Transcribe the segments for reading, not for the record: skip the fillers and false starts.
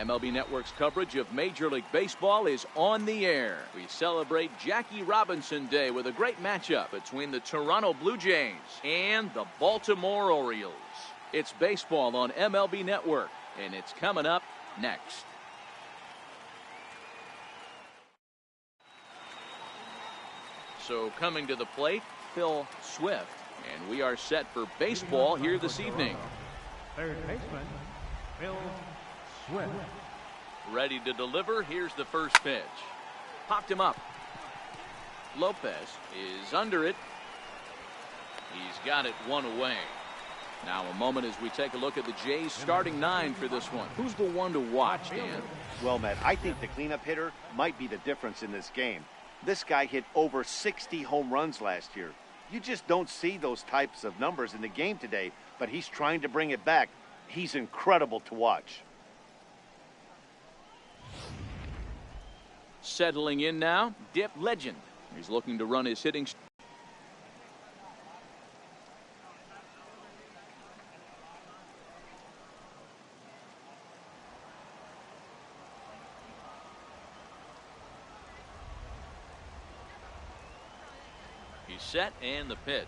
MLB Network's coverage of Major League Baseball is on the air. We celebrate Jackie Robinson Day with a great matchup between the Toronto Blue Jays and the Baltimore Orioles. It's baseball on MLB Network, and it's coming up next. So coming to the plate, Phil Swift, and we are set for baseball here this evening. Third baseman, Phil Swift. Ready to deliver. Here's the first pitch. Popped him up. Lopez is under it. He's got it one away. Now a moment as we take a look at the Jays starting nine for this one. Who's the one to watch, Dan? Well, Matt, I think the cleanup hitter might be the difference in this game. This guy hit over 60 home runs last year. You just don't see those types of numbers in the game today, but he's trying to bring it back. He's incredible to watch. Settling in now, Dip Legend. He's looking to run his hitting. He's set, and the pitch.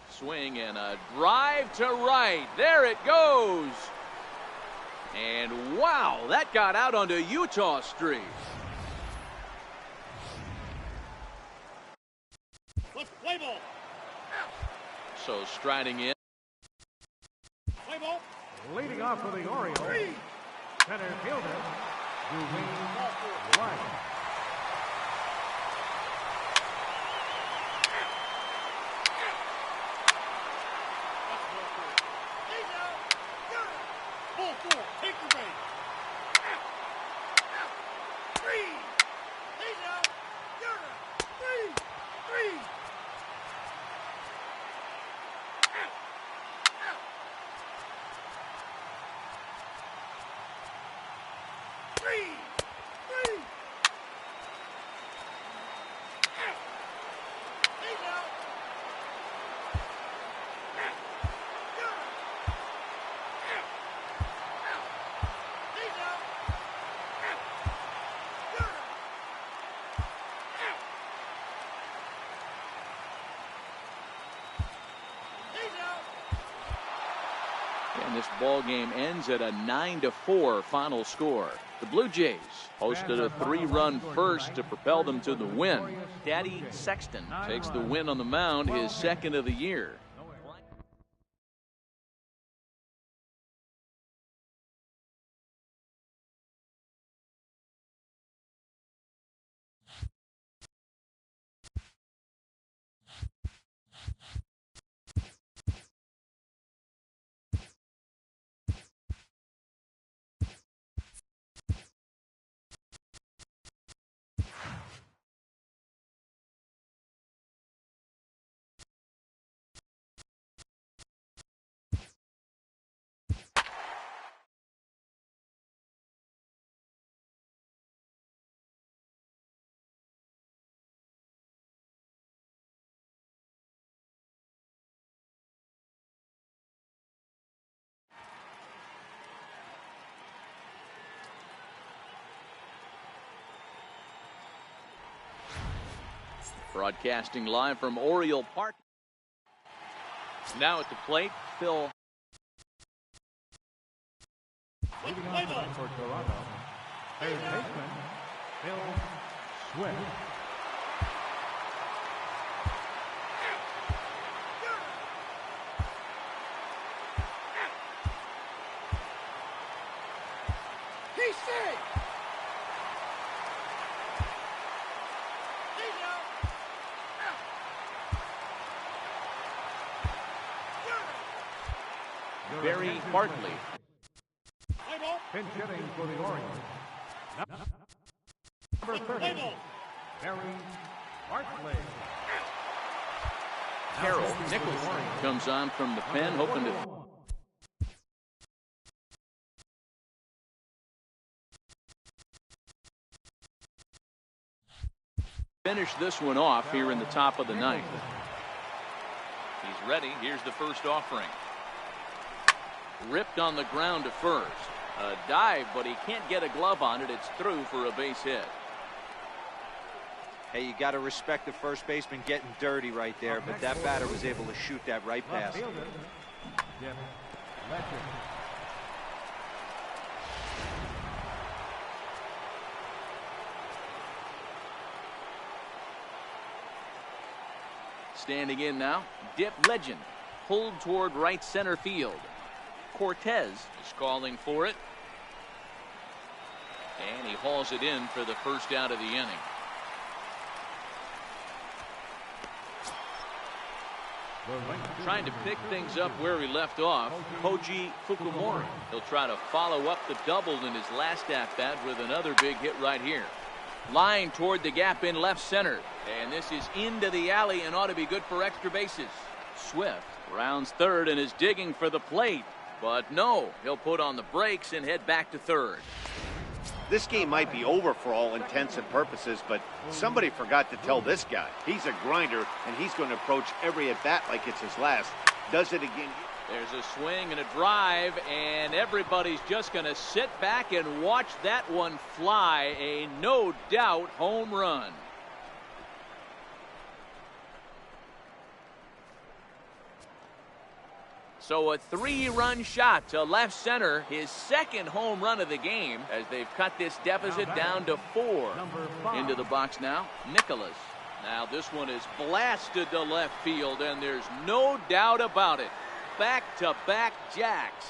Swing and a drive to right. There it goes. And wow, that got out onto Utah Street. Let's play ball. So striding in. Play ball. Leading off for the Orioles, center fielder, Dwayne White. Take the bait. Three. He's out. You're out. Three. He's out. And this ball game ends at a 9-4 final score. The Blue Jays hosted a 3-run first to propel them to the win. Daddy Sexton takes the win on the mound, his second of the year. Broadcasting live from Oriole Park. Now at the plate, Phil. Leading off for Toronto, third baseman, Phil Swift. He's safe. He's out. Barry Bartley. Play ball. Pinch hitting for the Orioles. Number 30, Barry Bartley. Carroll Nichols comes on from the pen, hoping to finish this one off here in the top of the ninth. He's ready. Here's the first offering. Ripped on the ground to first. A dive, but he can't get a glove on it. It's through for a base hit. Hey, you got to respect the first baseman getting dirty right there, but that batter was able to shoot that right past. Standing in now, Dip Legend, pulled toward right center field. Cortez is calling for it. And he hauls it in for the first out of the inning. Trying to pick things up where he left off, Koji Fukumori. He'll try to follow up the double in his last at-bat with another big hit right here. Line toward the gap in left center. And this is into the alley and ought to be good for extra bases. Swift rounds third and is digging for the plate. But no, he'll put on the brakes and head back to third. This game might be over for all intents and purposes, but somebody forgot to tell this guy. He's a grinder, and he's going to approach every at-bat like it's his last. Does it again. There's a swing and a drive, and everybody's just going to sit back and watch that one fly. A no-doubt home run. So a 3-run shot to left center, his second home run of the game, as they've cut this deficit down to 4. Into the box now, Nicholas. Now this one is blasted to left field, and there's no doubt about it. Back-to-back jacks.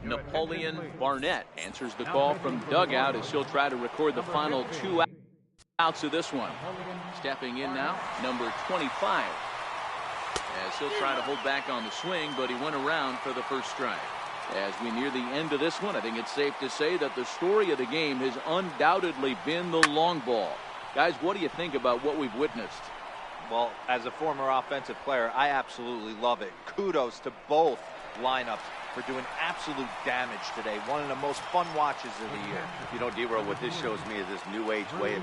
Napoleon Barnett answers the call from dugout as he'll try to record the final 2 outs of this one. Stepping in now, number 25. As he'll try to hold back on the swing, but he went around for the first strike. As we near the end of this one, I think it's safe to say that the story of the game has undoubtedly been the long ball. Guys, what do you think about what we've witnessed? Well, as a former offensive player, I absolutely love it. Kudos to both lineups for doing absolute damage today. One of the most fun watches of the year. You know, D-Row, what this shows me is this new age way of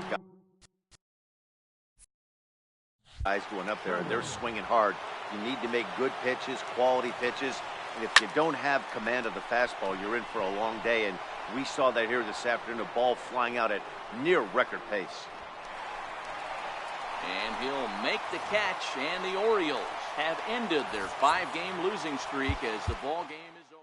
guys going up there, and they're swinging hard. You need to make good pitches, quality pitches, and if you don't have command of the fastball, you're in for a long day, and we saw that here this afternoon, a ball flying out at near record pace. And he'll make the catch, and the Orioles have ended their 5-game losing streak as the ball game is over.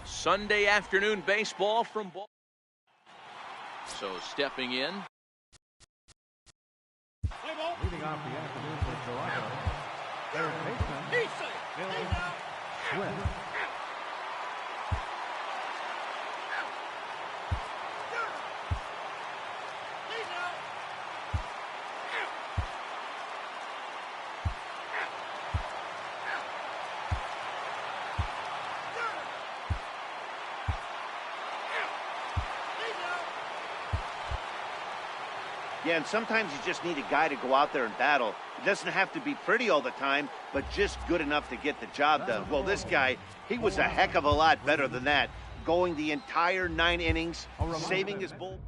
Sunday afternoon baseball from ball. So stepping in. Leading off the afternoon for Toronto, third baseman, Bill Swift. Yeah, and sometimes you just need a guy to go out there and battle. It doesn't have to be pretty all the time, but just good enough to get the job done. Well, this guy, he was a heck of a lot better than that, going the entire 9 innings, saving his bull.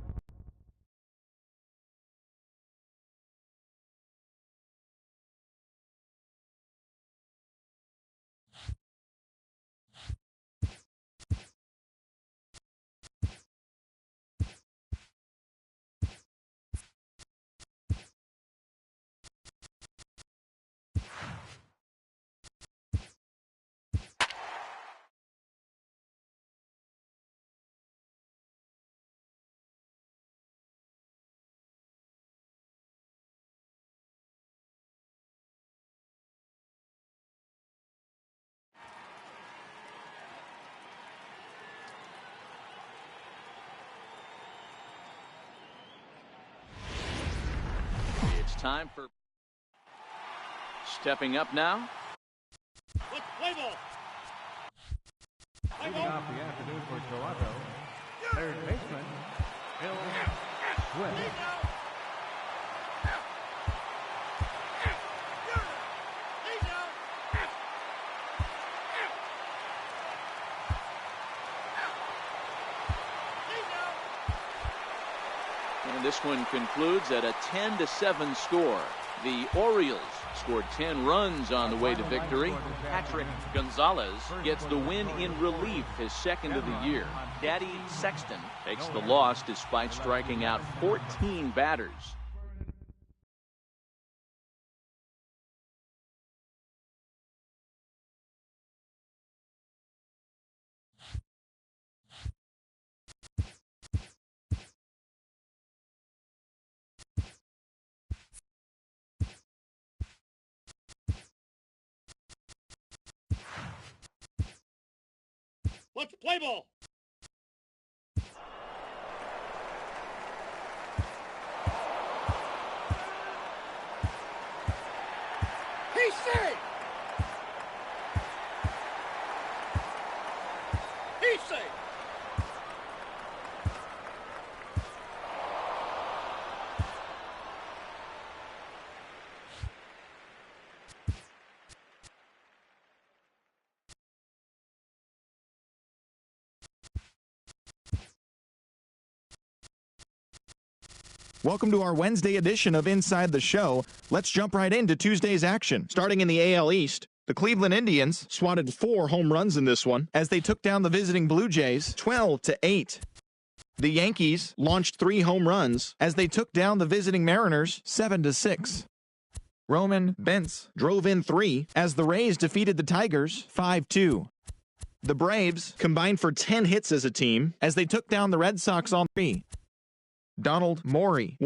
time for stepping up now. Let's play ball. Play Leading ball. off the afternoon for Toronto, third baseman, Bill Swift. Lead now. Lead now. Lead now. And this one concludes at a 10-7 score. The Orioles scored 10 runs on the way to victory. Patrick Gonzalez gets the win in relief, his second of the year. Daddy Sexton takes the loss despite striking out 14 batters. Let's play ball. He's safe. He's safe. Welcome to our Wednesday edition of Inside the Show. Let's jump right into Tuesday's action. Starting in the AL East, the Cleveland Indians swatted 4 home runs in this one as they took down the visiting Blue Jays 12-8. The Yankees launched 3 home runs as they took down the visiting Mariners 7-6. Roman Bentz drove in 3 as the Rays defeated the Tigers 5-2. The Braves combined for 10 hits as a team as they took down the Red Sox on 3. Donald Morey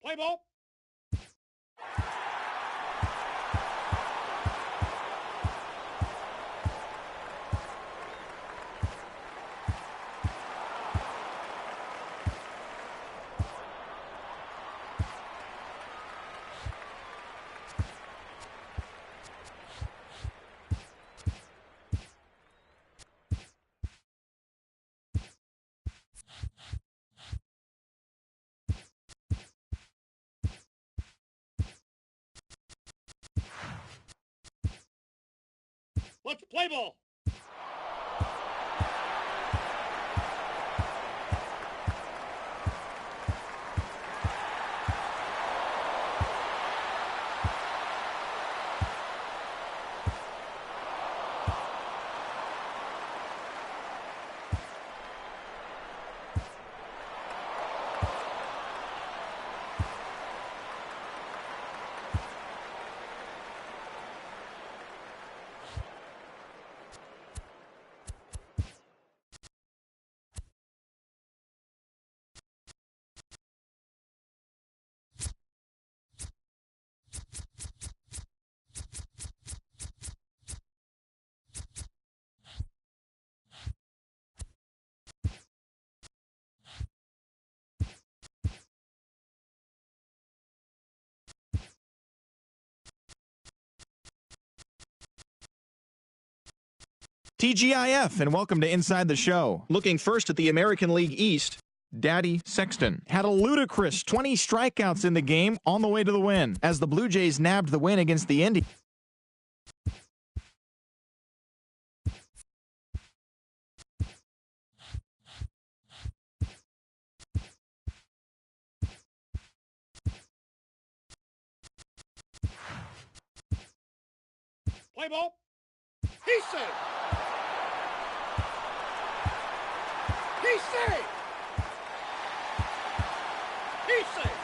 Play ball. Let's play ball. TGIF, and welcome to Inside the Show. Looking first at the American League East, Daddy Sexton had a ludicrous 20 strikeouts in the game on the way to the win as the Blue Jays nabbed the win against the Indians. Play ball. He's safe. He's safe. He's safe.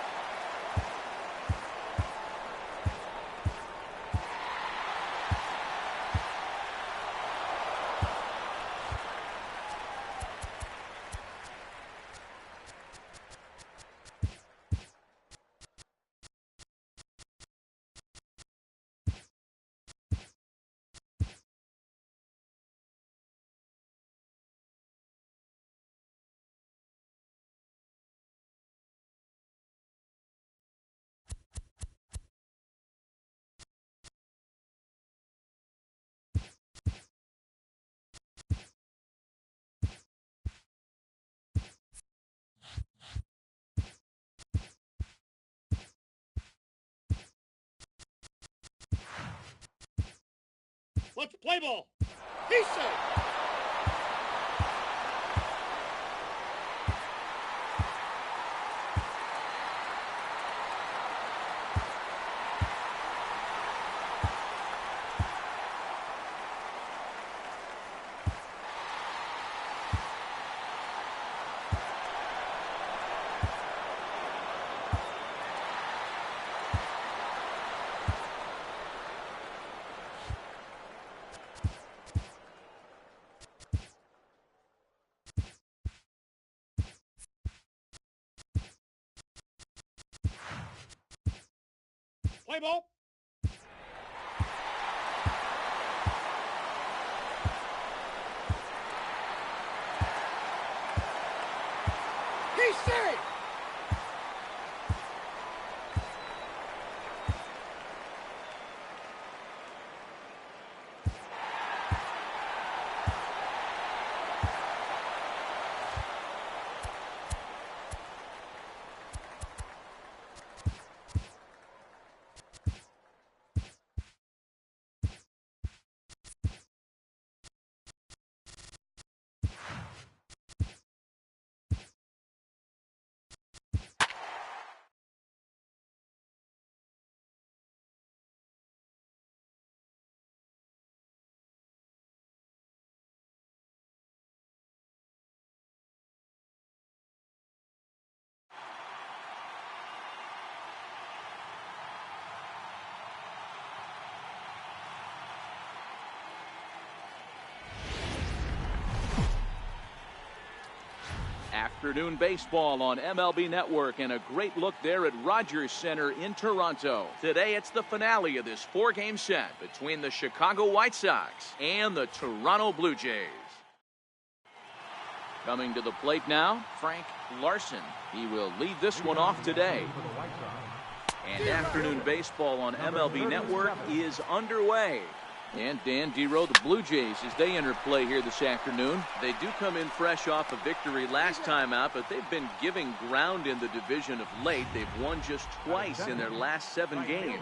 Let's play ball. He's safe. Play ball. He's safe. Afternoon baseball on MLB Network, and a great look there at Rogers Center in Toronto. Today it's the finale of this four-game set between the Chicago White Sox and the Toronto Blue Jays. Coming to the plate now, Frank Larson. He will lead this one off today. And afternoon baseball on MLB Network is underway. And Dan Dero, the Blue Jays, as they enter play here this afternoon, they do come in fresh off a victory last time out, but they've been giving ground in the division of late. They've won just twice in their last 7 games.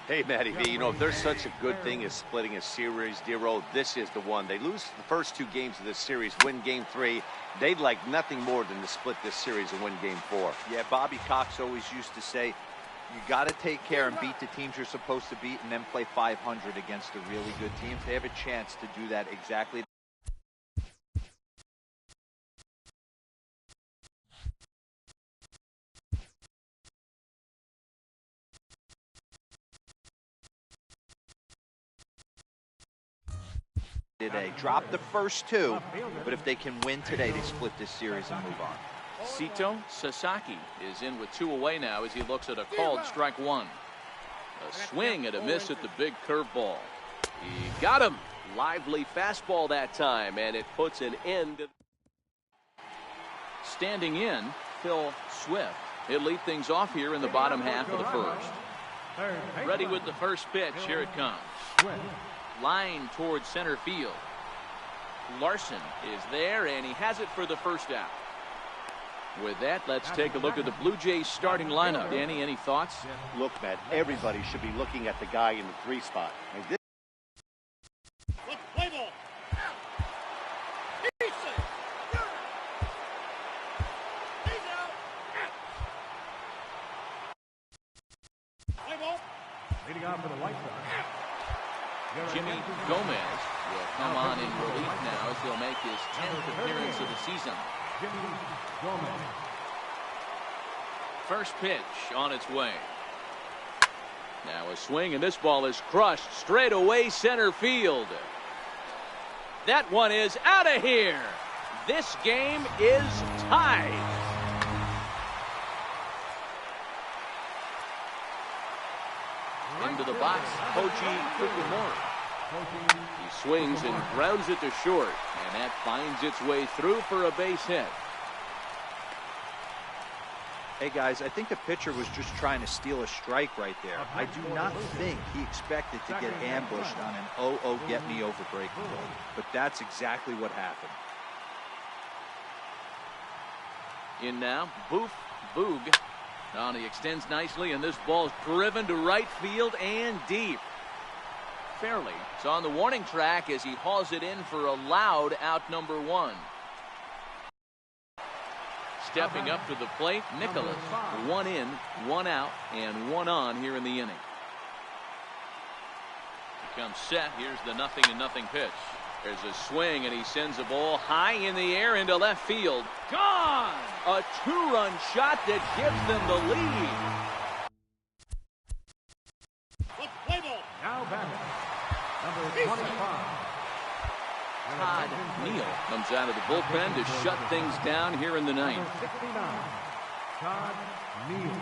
Hey, Matty V, you know, if there's such a good thing as splitting a series, Dero, this is the one. They lose the first 2 games of this series, win Game 3. They'd like nothing more than to split this series and win Game 4. Yeah, Bobby Cox always used to say, you got to take care and beat the teams you're supposed to beat and then play 500 against the really good teams. They have a chance to do that exactly. Today, drop the first 2, but if they can win today, they split this series and move on. Sito Sasaki is in with 2 away now as he looks at a called strike 1. A swing and a miss at the big curveball. He got him. Lively fastball that time, and it puts an end. Standing in, Phil Swift. He'll lead things off here in the bottom half of the first. Ready with the first pitch. Here it comes. Line towards center field. Larson is there, and he has it for the first out. With that, let's take a look at the Blue Jays starting lineup. Danny, any thoughts? Look, Matt, everybody should be looking at the guy in the 3 spot. Let's play ball. He's safe. He's out. Play ball. Leading off for the White Sox. Jimmy Gomez will come on in relief now as he'll make his 10th appearance of the season. Jimmy Gomez. First pitch on its way. Now a swing, and this ball is crushed straight away center field. That one is out of here. This game is tied. Into the box, Koji Fukumura. He swings and grounds it to short, and that finds its way through for a base hit. Hey guys, I think the pitcher was just trying to steal a strike right there. I do not think he expected to get ambushed on an oh get me over breaking ball, but that's exactly what happened. In now, Boof Boog. He extends nicely, and this ball is driven to right field and deep. fairly. It's on the warning track as he hauls it in for a loud out number 1. Stepping up to the plate, Nicholas. 1 in, 1 out, and 1 on here in the inning. He comes set. Here's the 0-0 pitch. There's a swing, and he sends a ball high in the air into left field. Gone! A 2-run shot that gives them the lead. Let's play ball. Now batting, number 25. Todd Neal comes out of the bullpen to shut things down here in the ninth. Number 69, Todd Neal.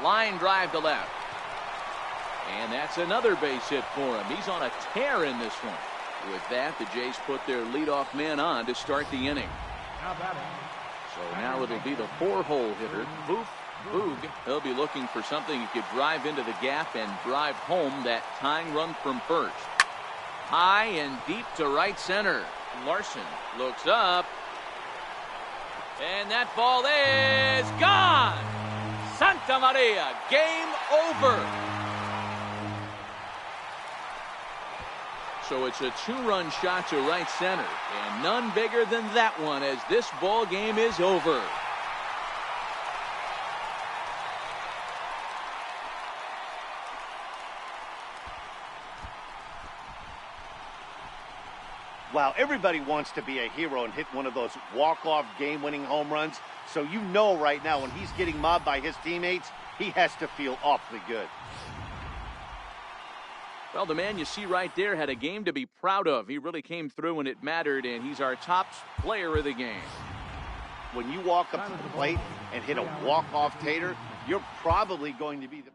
Line drive to left. And that's another base hit for him. He's on a tear in this one. With that, the Jays put their leadoff man on to start the inning. Now batting. So now it'll be the 4-hole hitter, Boog. He'll be looking for something he could drive into the gap and drive home that tying run from first. High and deep to right center. Larson looks up. And that ball is gone! Santa Maria, game over. So it's a 2-run shot to right center, and none bigger than that one as this ball game is over. Wow, everybody wants to be a hero and hit one of those walk-off game-winning home runs. So you know right now when he's getting mobbed by his teammates, he has to feel awfully good. Well, the man you see right there had a game to be proud of. He really came through when it mattered, and he's our top player of the game. When you walk up to the plate and hit a walk-off tater, you're probably going to be the...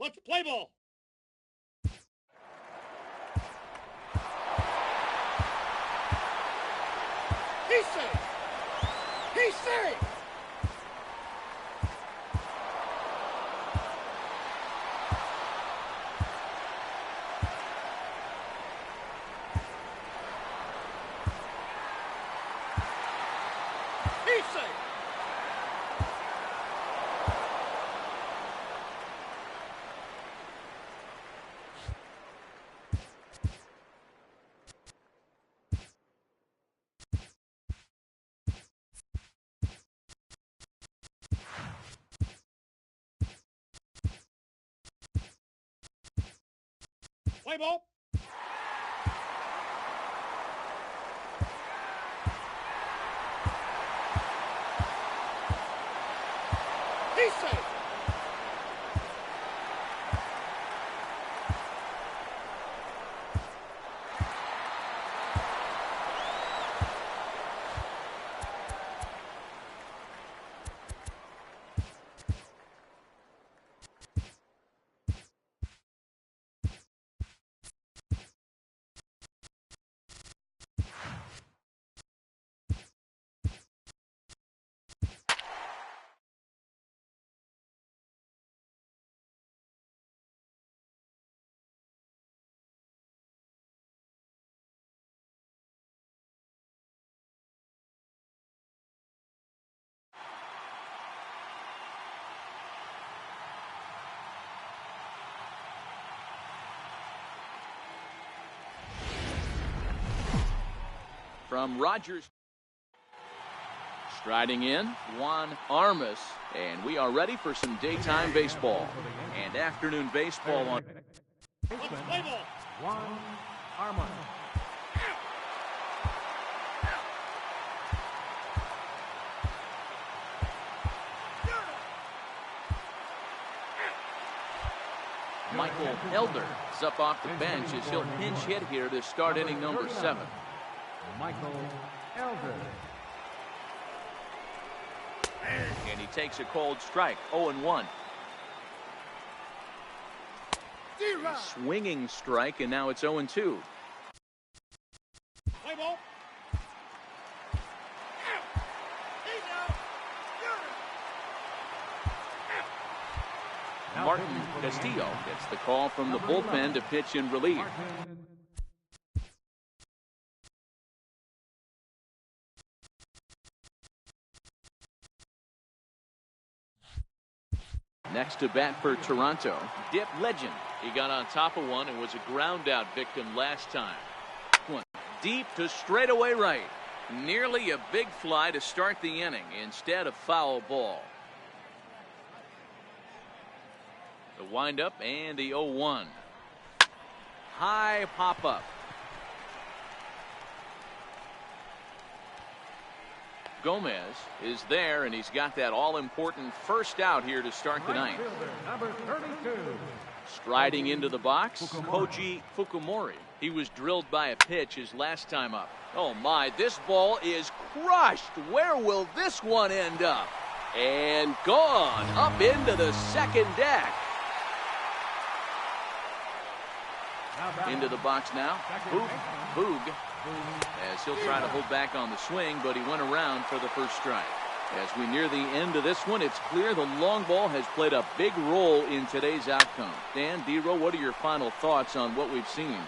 Let's play ball. He's safe. He's safe. He's safe. Play ball. He's safe. from Rogers. Striding in, Juan Armas, and we are ready for some daytime baseball and afternoon baseball on. Let's play ball. Juan Armas. Michael Elder is up off the bench as he'll pinch hit here to start inning number 7. Michael Elder. And he takes a cold strike, 0-1. Swinging strike, and now it's 0-2. Play ball. He's out. Martin Castillo gets the call from the bullpen to pitch in relief. Next to bat for Toronto, Dip Legend. He got on top of one and was a ground out victim last time. One deep to straightaway right. Nearly a big fly to start the inning instead of foul ball. The windup and the 0-1. High pop up. Gomez is there, and he's got that all-important first out here to start the ninth. Number 32. Striding into the box, Koji Fukumori. He was drilled by a pitch his last time up. Oh my, this ball is crushed. Where will this one end up? And gone up into the second deck. Into the box now, Boog, as he'll try to hold back on the swing, but he went around for the first strike. As we near the end of this one, it's clear the long ball has played a big role in today's outcome. Dan, D-Row, what are your final thoughts on what we've seen?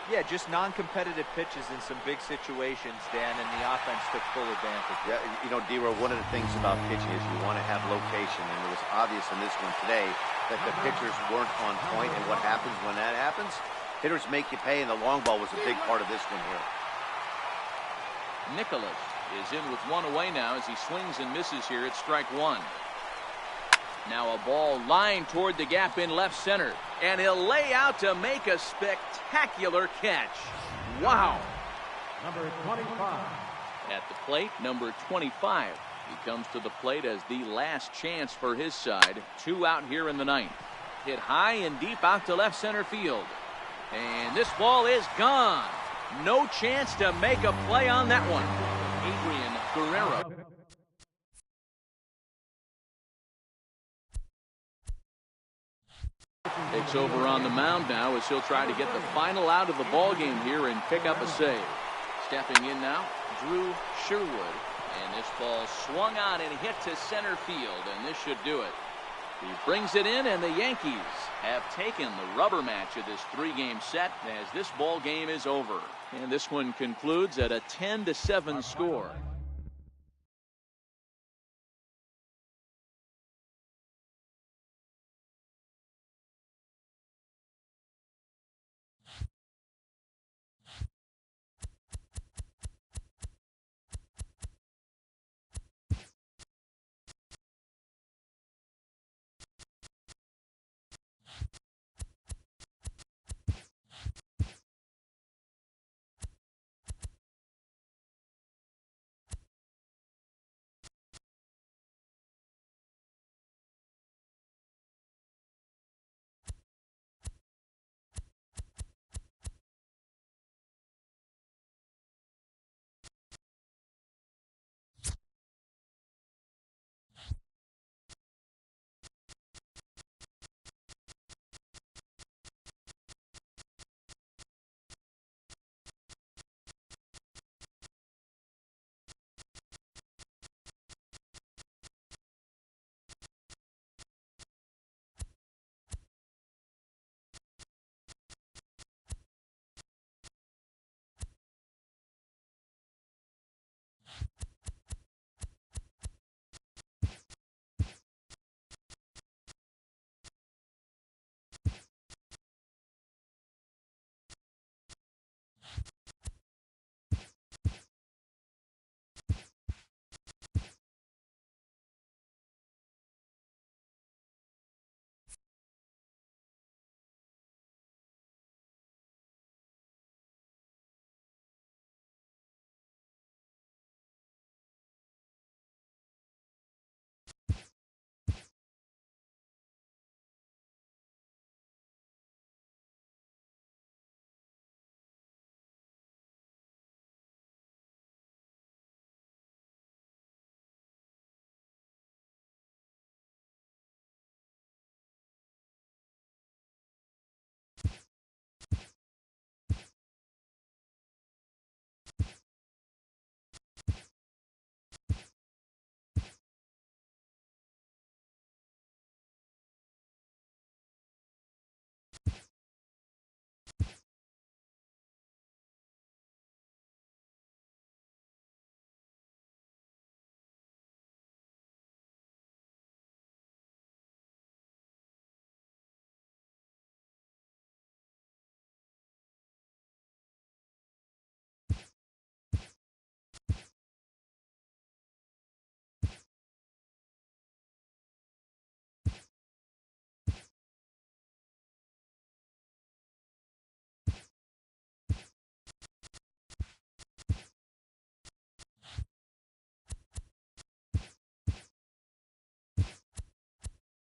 Yeah, just non-competitive pitches in some big situations, Dan, and the offense took full advantage. Yeah, you know, D-Row, one of the things about pitching is you want to have location, and it was obvious in this one today that the pitchers weren't on point, and what happens when that happens? Hitters make you pay, and the long ball was a big part of this one here. Nicholas is in with one away now as he swings and misses here at strike 1. Now a ball lined toward the gap in left center, and he'll lay out to make a spectacular catch. Wow. Number 25. At the plate, number 25. He comes to the plate as the last chance for his side. 2 out here in the ninth. Hit high and deep out to left center field. And this ball is gone. No chance to make a play on that one. Adrian Guerrero. Takes over on the mound now as he'll try to get the final out of the ball game here and pick up a save. Stepping in now, Drew Sherwood. And this ball swung on and hit to center field, and this should do it. He brings it in, and the Yankees have taken the rubber match of this 3-game set as this ball game is over. And this one concludes at a 10-7 score.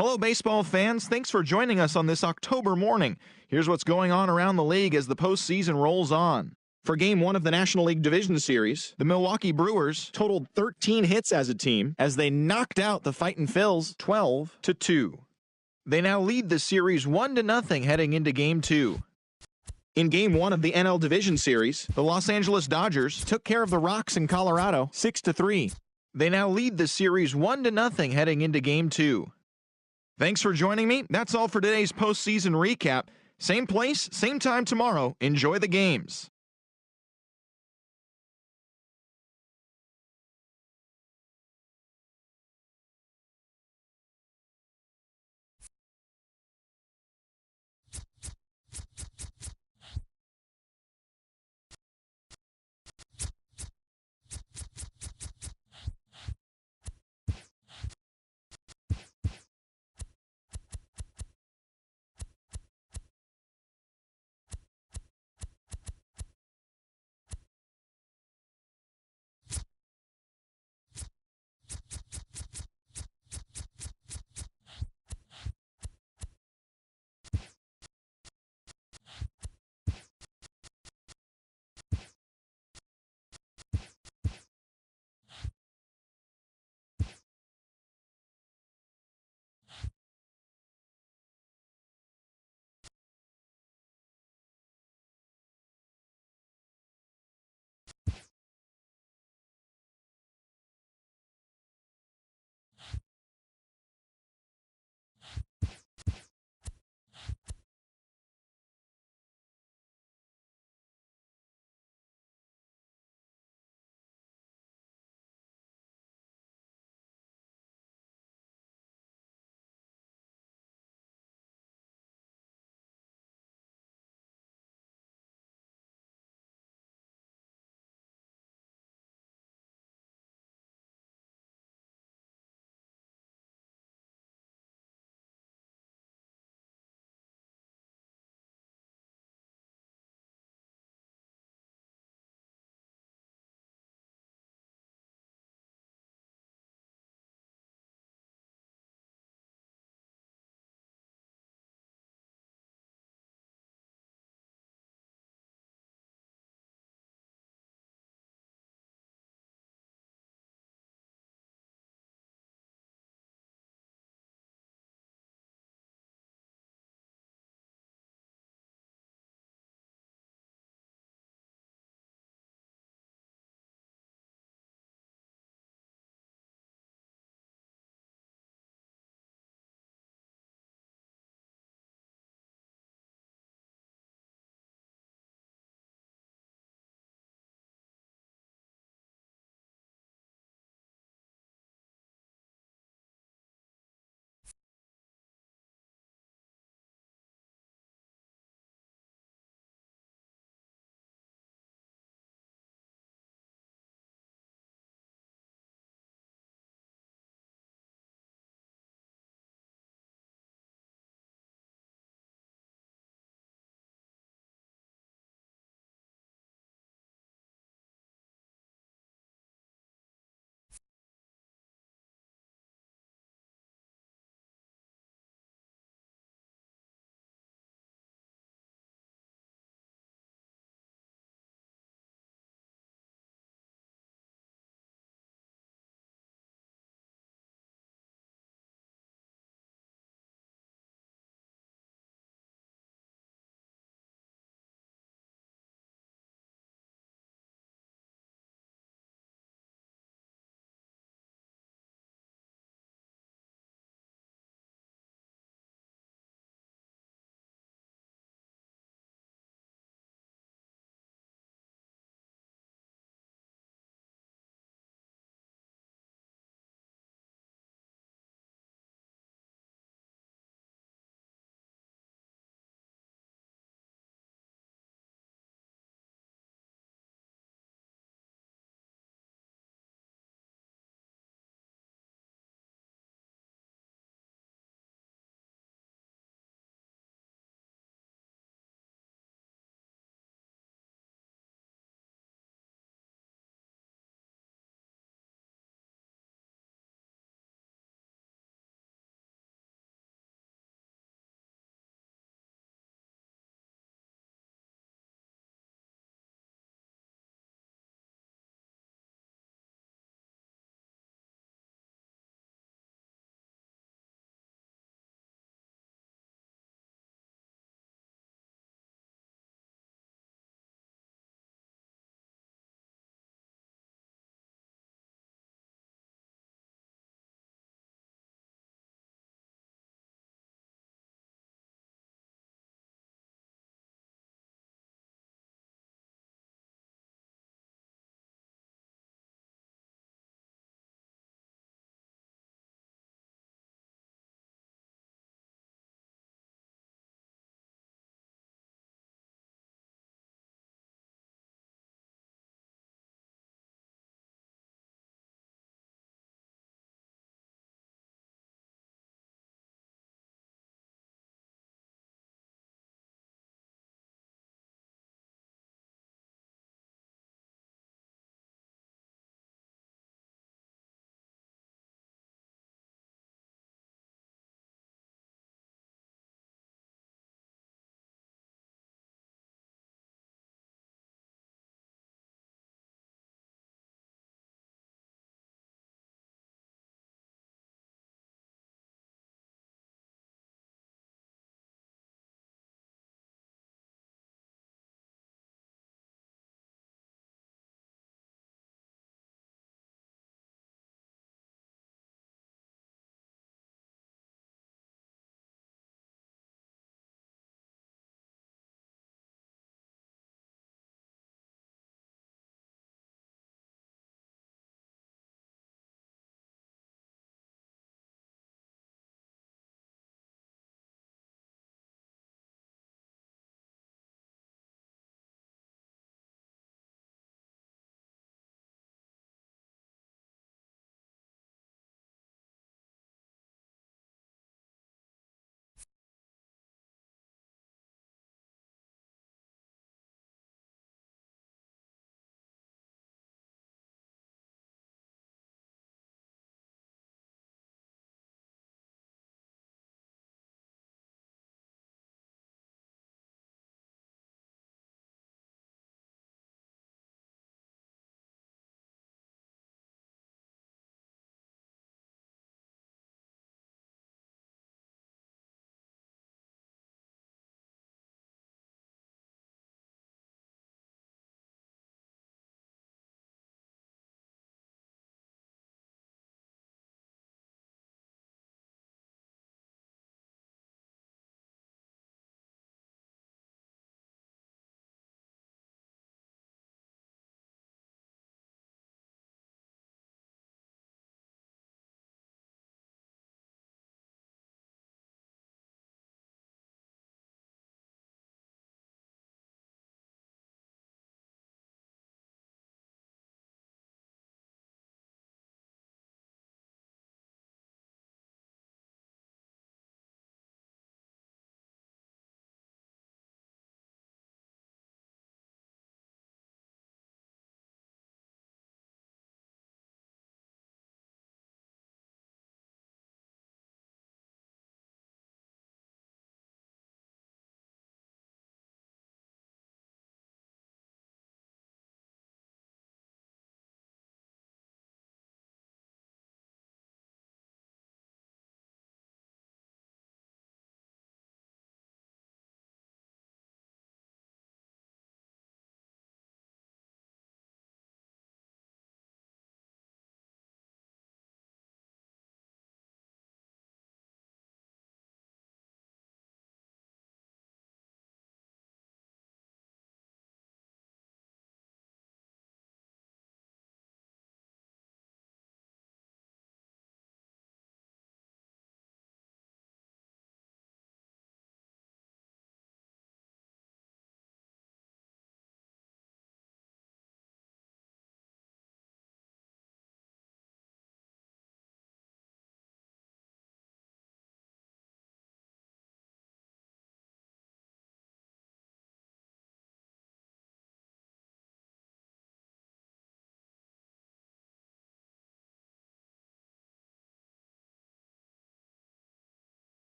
Hello, baseball fans. Thanks for joining us on this October morning. Here's what's going on around the league as the postseason rolls on. For Game 1 of the National League Division Series, the Milwaukee Brewers totaled 13 hits as a team as they knocked out the Fightin' Phils 12-2. They now lead the series 1-0 heading into Game 2. In Game 1 of the NL Division Series, the Los Angeles Dodgers took care of the Rocks in Colorado 6-3. They now lead the series 1-0 heading into Game 2. Thanks for joining me. That's all for today's postseason recap. Same place, same time tomorrow. Enjoy the games.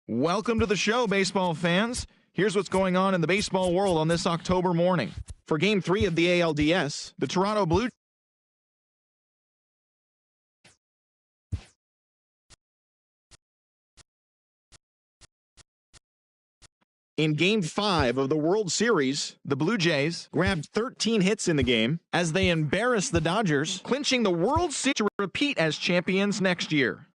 Welcome to the show, baseball fans. Here's what's going on in the baseball world on this October morning. For Game 3 of the ALDS, the Toronto Blue In Game 5 of the World Series, the Blue Jays grabbed 13 hits in the game as they embarrassed the Dodgers, clinching the World Series to repeat as champions next year.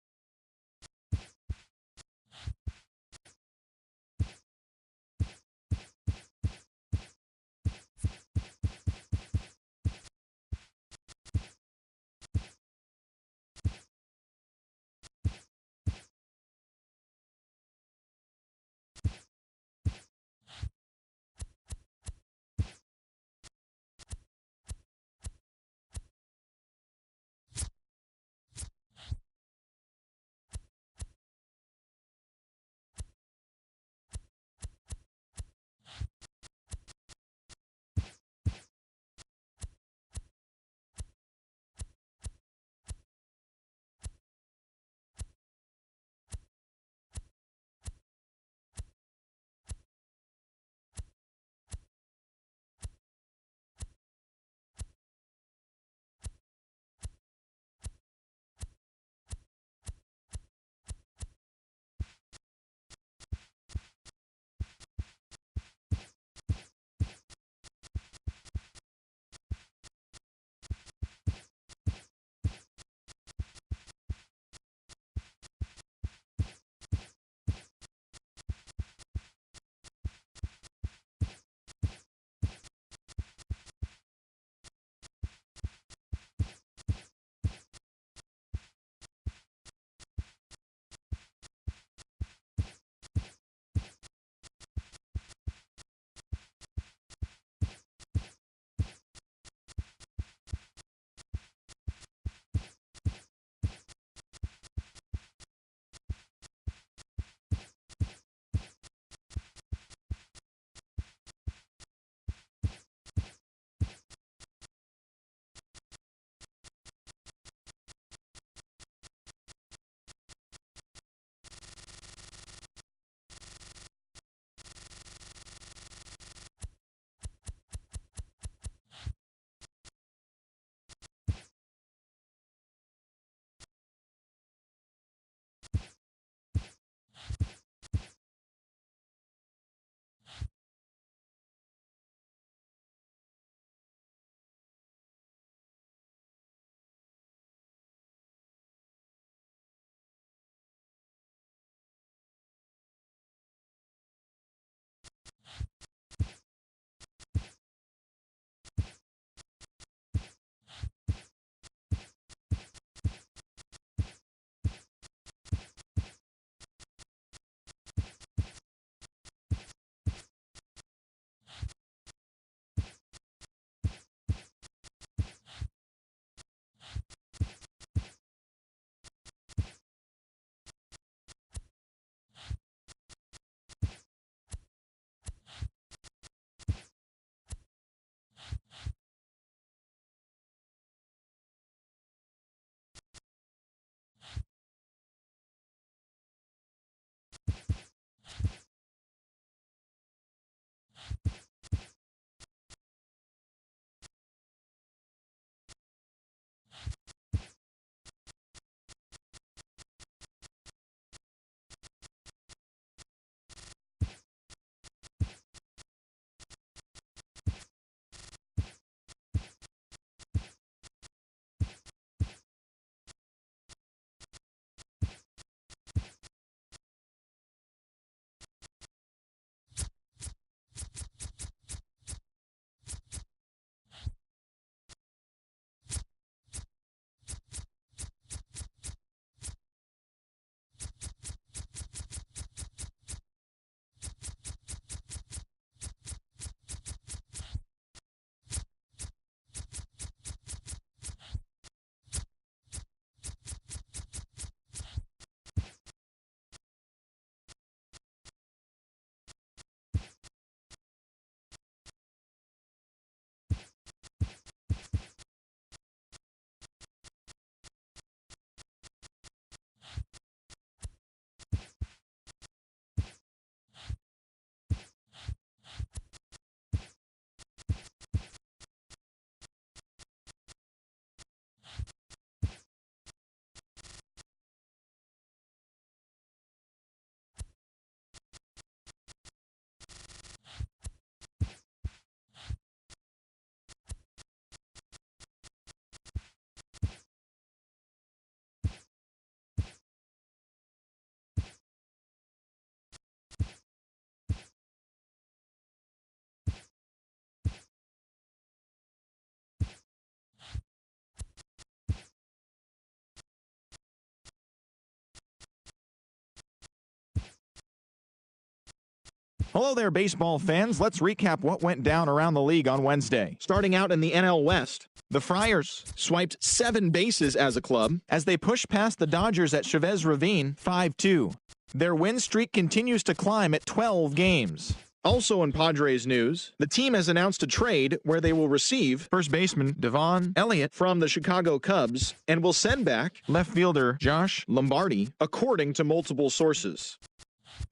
Hello there, baseball fans. Let's recap what went down around the league on Wednesday. Starting out in the NL West, the Friars swiped 7 bases as a club as they pushed past the Dodgers at Chavez Ravine 5-2. Their win streak continues to climb at 12 games. Also in Padres news, the team has announced a trade where they will receive first baseman Devon Elliott from the Chicago Cubs and will send back left fielder Josh Lombardi, according to multiple sources.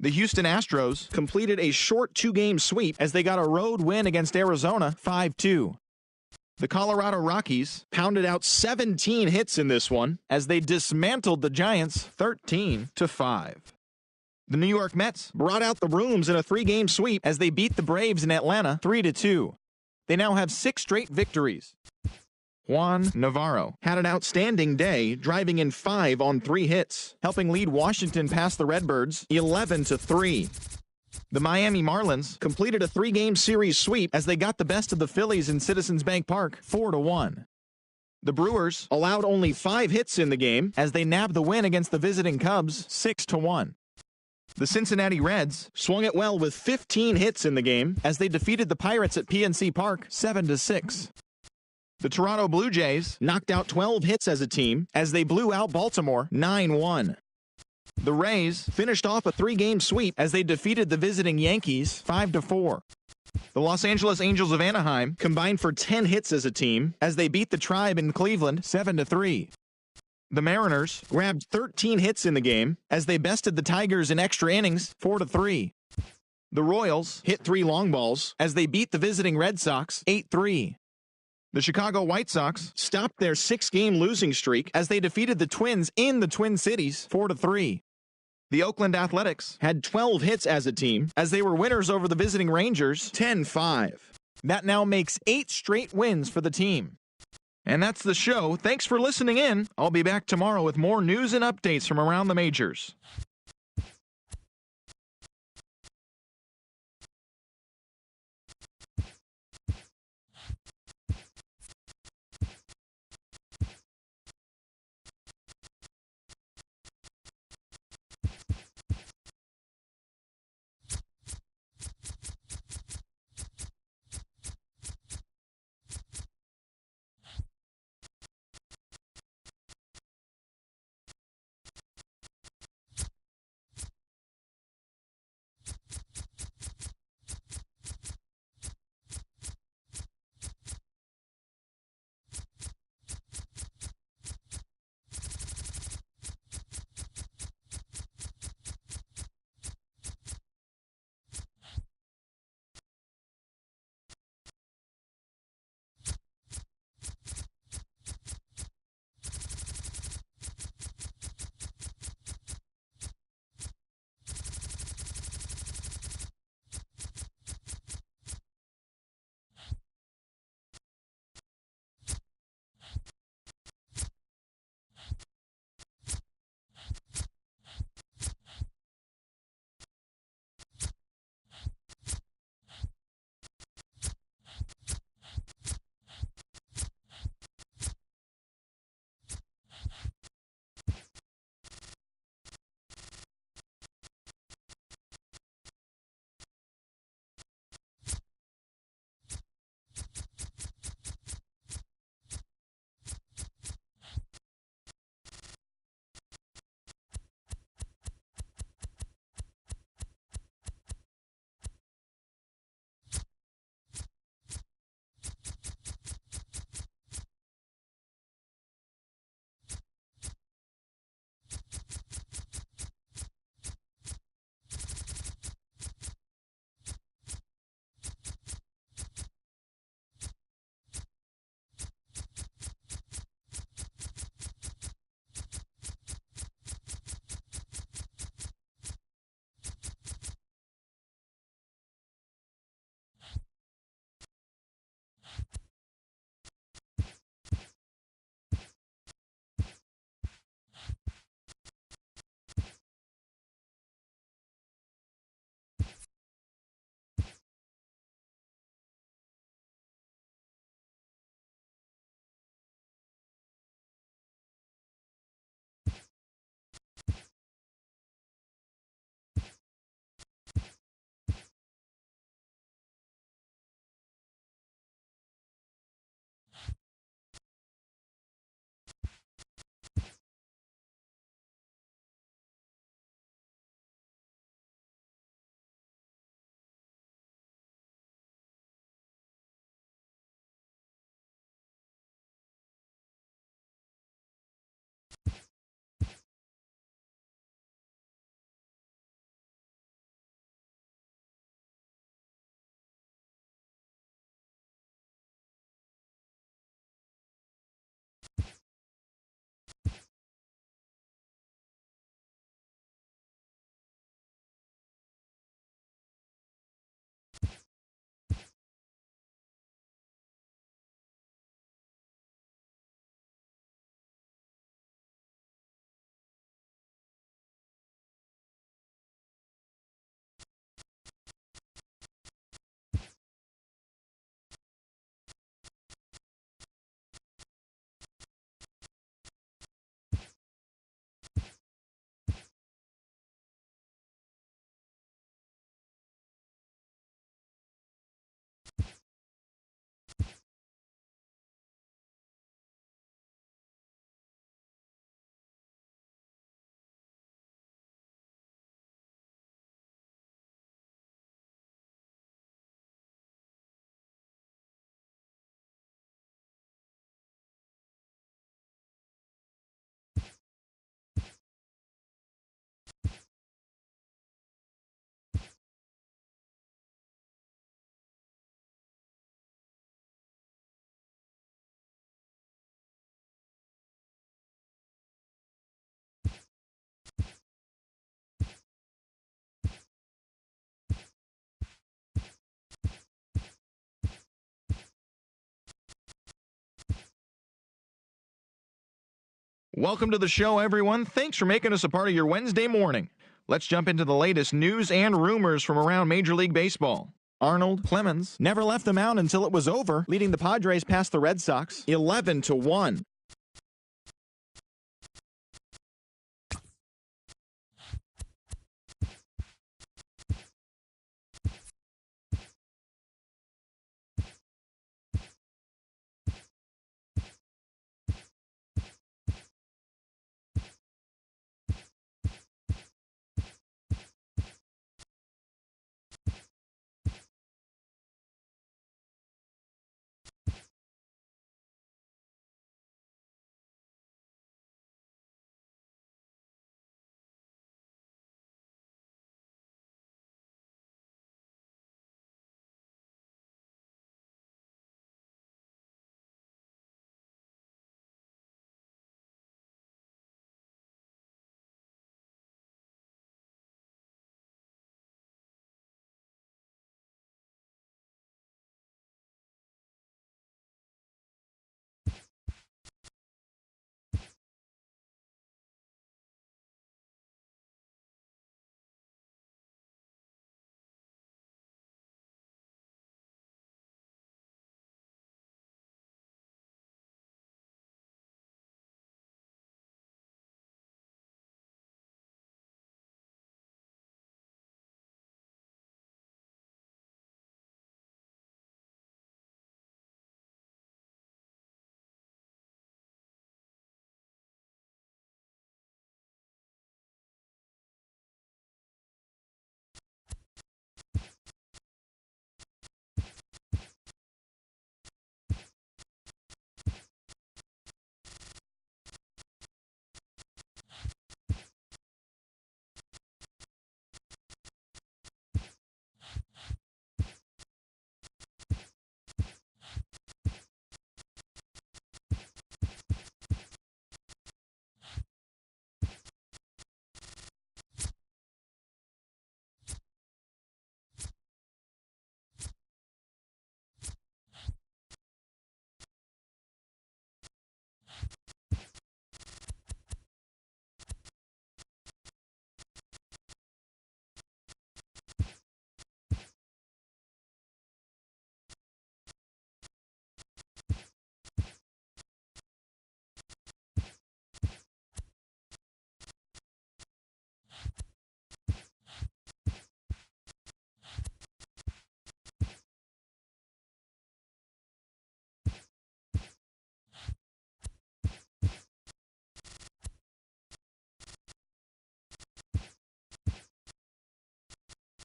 The Houston Astros completed a short 2-game sweep as they got a road win against Arizona 5-2. The Colorado Rockies pounded out 17 hits in this one as they dismantled the Giants 13-5. The New York Mets brought out the brooms in a 3-game sweep as they beat the Braves in Atlanta 3-2. They now have 6 straight victories. Juan Navarro had an outstanding day, driving in 5 on 3 hits, helping lead Washington past the Redbirds 11-3. The Miami Marlins completed a 3-game series sweep as they got the best of the Phillies in Citizens Bank Park 4-1. The Brewers allowed only 5 hits in the game as they nabbed the win against the visiting Cubs 6-1. The Cincinnati Reds swung it well with 15 hits in the game as they defeated the Pirates at PNC Park 7-6. The Toronto Blue Jays knocked out 12 hits as a team as they blew out Baltimore 9-1. The Rays finished off a 3-game sweep as they defeated the visiting Yankees 5-4. The Los Angeles Angels of Anaheim combined for 10 hits as a team as they beat the Tribe in Cleveland 7-3. The Mariners grabbed 13 hits in the game as they bested the Tigers in extra innings 4-3. The Royals hit 3 long balls as they beat the visiting Red Sox 8-3. The Chicago White Sox stopped their 6-game losing streak as they defeated the Twins in the Twin Cities 4-3. The Oakland Athletics had 12 hits as a team as they were winners over the visiting Rangers 10-5. That now makes 8 straight wins for the team. And that's the show. Thanks for listening in. I'll be back tomorrow with more news and updates from around the majors. Welcome to the show, everyone. Thanks for making us a part of your Wednesday morning. Let's jump into the latest news and rumors from around Major League Baseball. Arnold Clemens never left the mound until it was over, leading the Padres past the Red Sox 11-1.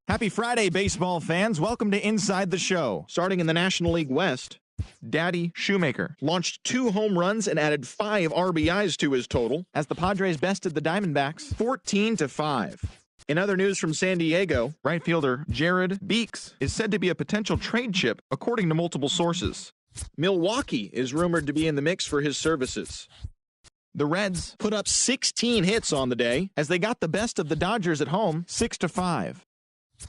Happy Friday, baseball fans. Welcome to Inside the Show. Starting in the National League West, Daddy Shoemaker launched 2 home runs and added 5 RBIs to his total as the Padres bested the Diamondbacks 14-5. In other news from San Diego, right fielder Jared Beeks is said to be a potential trade chip, according to multiple sources. Milwaukee is rumored to be in the mix for his services. The Reds put up 16 hits on the day as they got the best of the Dodgers at home 6-5.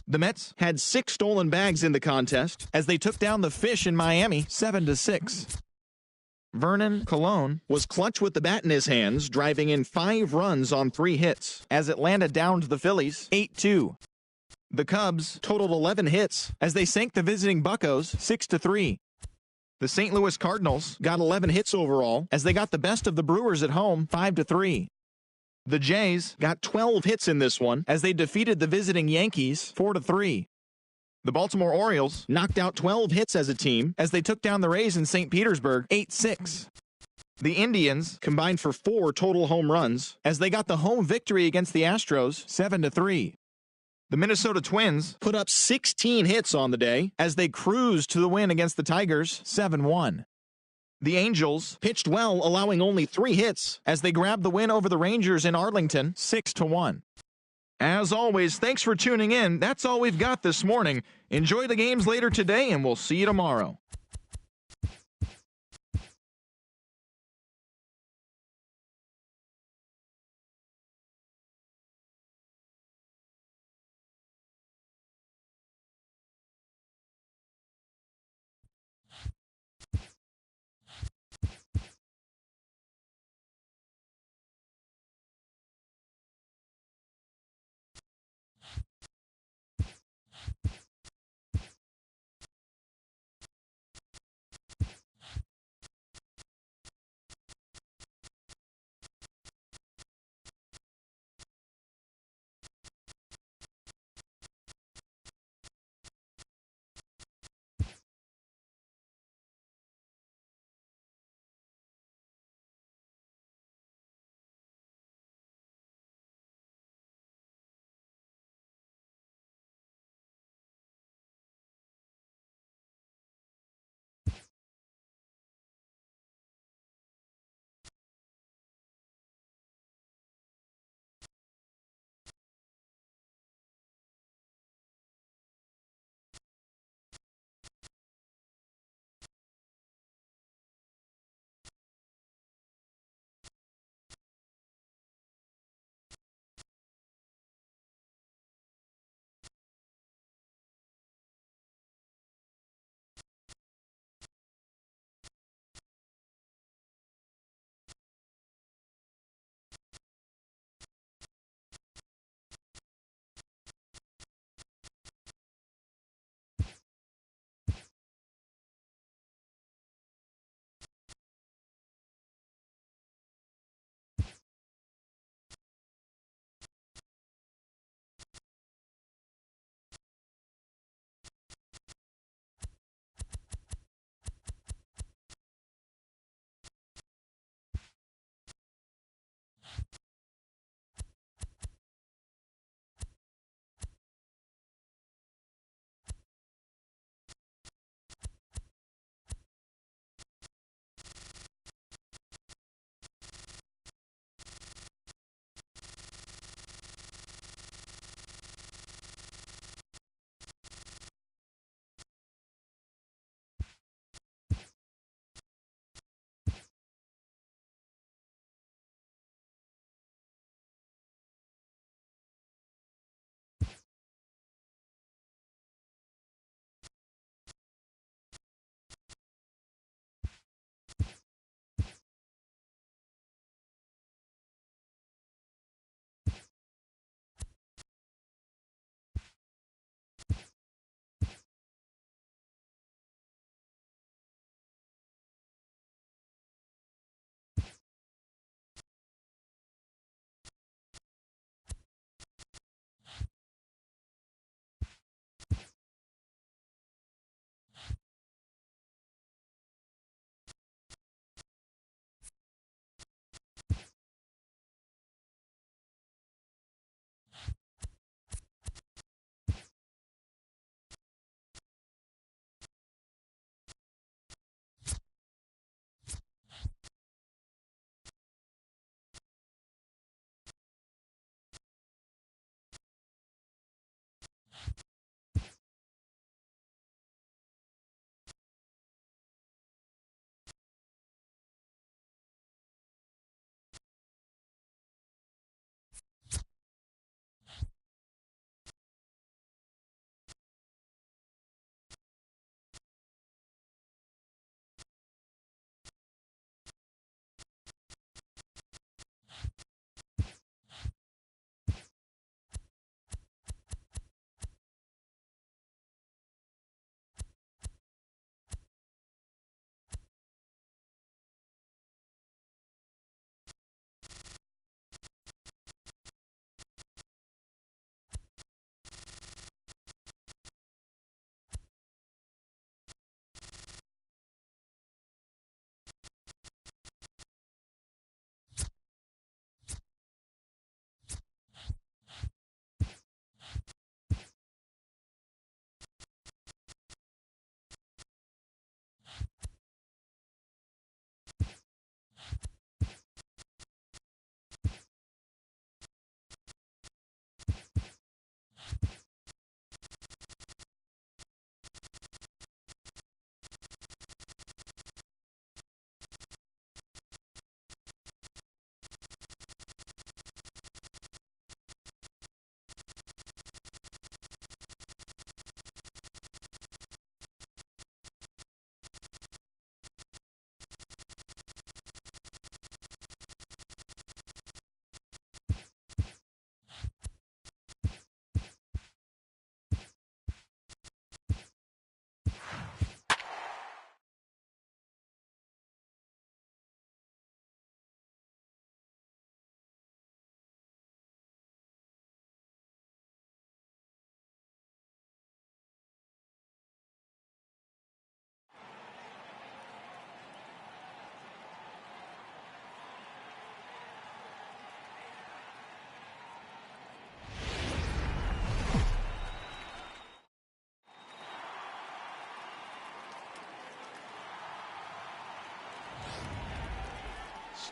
The Mets had 6 stolen bags in the contest as they took down the Fish in Miami 7-6. Vernon Colon was clutch with the bat in his hands, driving in 5 runs on 3 hits as Atlanta downed the Phillies 8-2. The Cubs totaled 11 hits as they sank the visiting Buccos 6-3. The St. Louis Cardinals got 11 hits overall as they got the best of the Brewers at home 5-3. The Jays got 12 hits in this one as they defeated the visiting Yankees 4-3. The Baltimore Orioles knocked out 12 hits as a team as they took down the Rays in St. Petersburg 8-6. The Indians combined for 4 total home runs as they got the home victory against the Astros 7-3. The Minnesota Twins put up 16 hits on the day as they cruised to the win against the Tigers 7-1. The Angels pitched well, allowing only 3 hits as they grabbed the win over the Rangers in Arlington 6-1. As always, thanks for tuning in. That's all we've got this morning. Enjoy the games later today, and we'll see you tomorrow.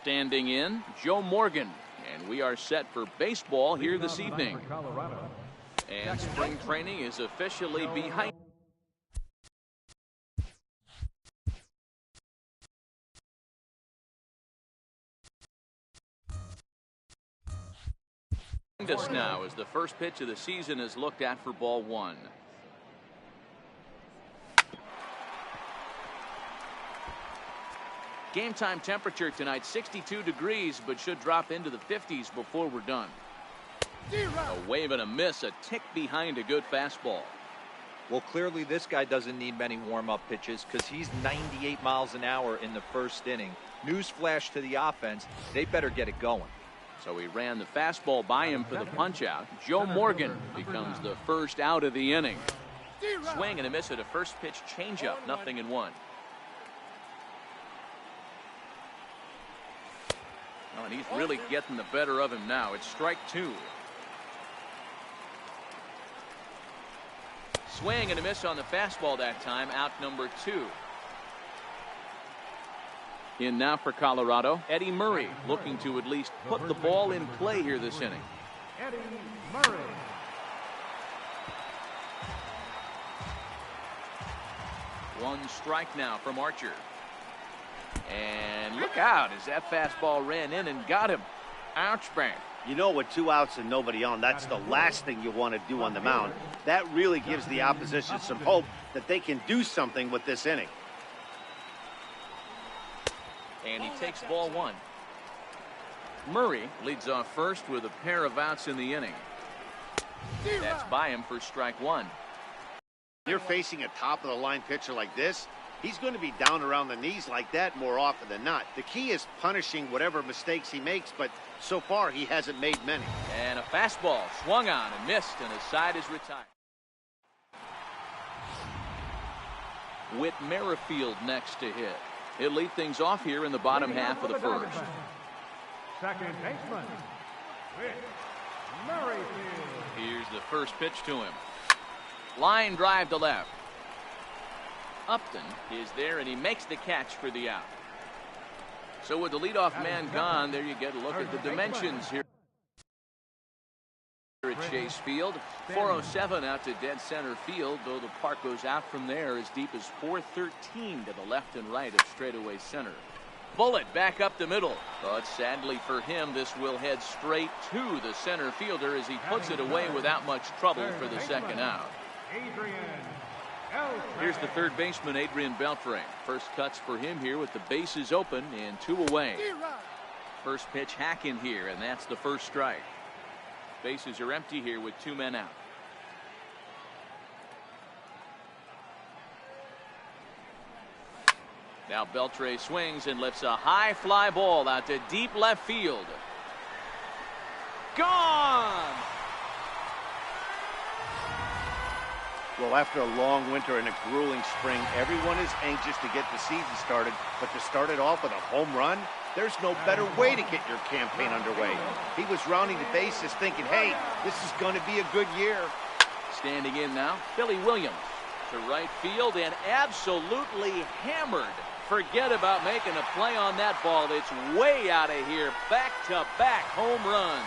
Standing in, Joe Morgan. And we are set for baseball here this evening. And spring training is officially behind us now as the first pitch of the season is looked at for ball one. Game time temperature tonight 62 degrees, but should drop into the 50s before we're done. A wave and a miss, a tick behind a good fastball. Well, clearly this guy doesn't need many warm-up pitches because he's 98 miles an hour in the first inning. Newsflash to the offense, they better get it going. So he ran the fastball by him for the punch-out. Joe Morgan becomes the first out of the inning. Swing and a miss at a first pitch changeup, 0-1. Oh, and he's really getting the better of him now. It's strike two. Swing and a miss on the fastball that time, out number 2. In now for Colorado, Eddie Murray looking to at least put the ball in play here this inning. Eddie Murray. One strike now from Archer. And look out as that fastball ran in and got him. Ouch bang. You know, with 2 outs and nobody on, that's the last thing you want to do on the mound. That really gives the opposition some hope that they can do something with this inning. And he takes ball one. Murray leads off first with a pair of outs in the inning. That's by him for strike one. You're facing a top-of-the-line pitcher like this, he's going to be down around the knees like that more often than not. The key is punishing whatever mistakes he makes, but so far he hasn't made many. And a fastball swung on and missed, and his side is retired. Whit Merrifield next to hit. He'll lead things off here in the bottom half of the first. Second baseman, Whit Merrifield. Here's the first pitch to him. Line drive to left. Upton is there, and he makes the catch for the out. So with the leadoff man gone, there you get a look at the dimensions here at Chase Field. 407 out to dead center field, though the park goes out from there as deep as 413 to the left and right of straightaway center. Bullet back up the middle, but sadly for him, this will head straight to the center fielder as he puts it away without much trouble for the second out. Here's the third baseman, Adrian Beltre. First cuts for him here with the bases open and 2 away. First pitch hack in here, and that's the first strike. Bases are empty here with 2 men out. Now Beltre swings and lifts a high fly ball out to deep left field. Gone! Well, after a long winter and a grueling spring, everyone is anxious to get the season started, but to start it off with a home run, there's no better way to get your campaign underway. He was rounding the bases thinking, hey, this is going to be a good year. Standing in now, Billy Williams to right field and absolutely hammered. Forget about making a play on that ball. It's way out of here. Back-to-back home run.